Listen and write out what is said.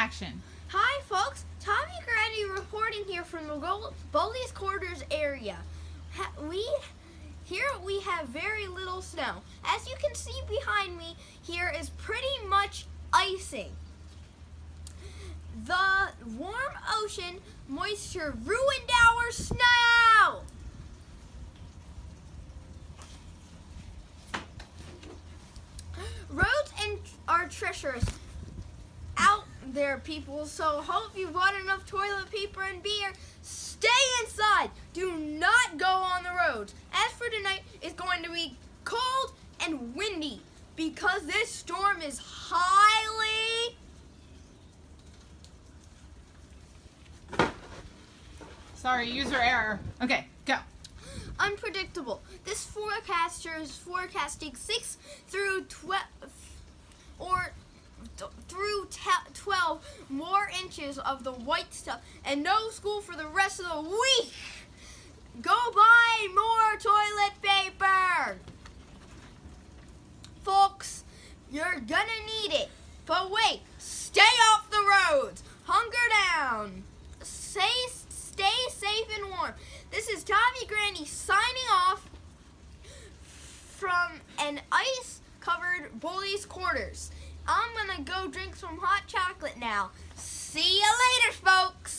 action. Hi, folks. Tommy Grady reporting here from the Bully's Quarters area. Here we have very little snow. As you can see behind me, here is pretty much icing. The warm ocean moisture ruined our snow. Roads are treacherous out there, people, so hope you bought enough toilet paper and beer. Stay inside. Do not go on the roads. As for tonight, it's going to be cold and windy because this storm is highly Sorry, user error. Okay, go. unpredictable. This forecaster is forecasting 6 through 12 more inches of the white stuff and no school for the rest of the week. Go buy more toilet paper. Folks, you're gonna need it. But wait, stay off the roads. Hunker down. Stay safe and warm. This is Tommy Grandy signing off from an ice-covered Bully's Quarters. I'm gonna go drink some hot chocolate now. See you later, folks.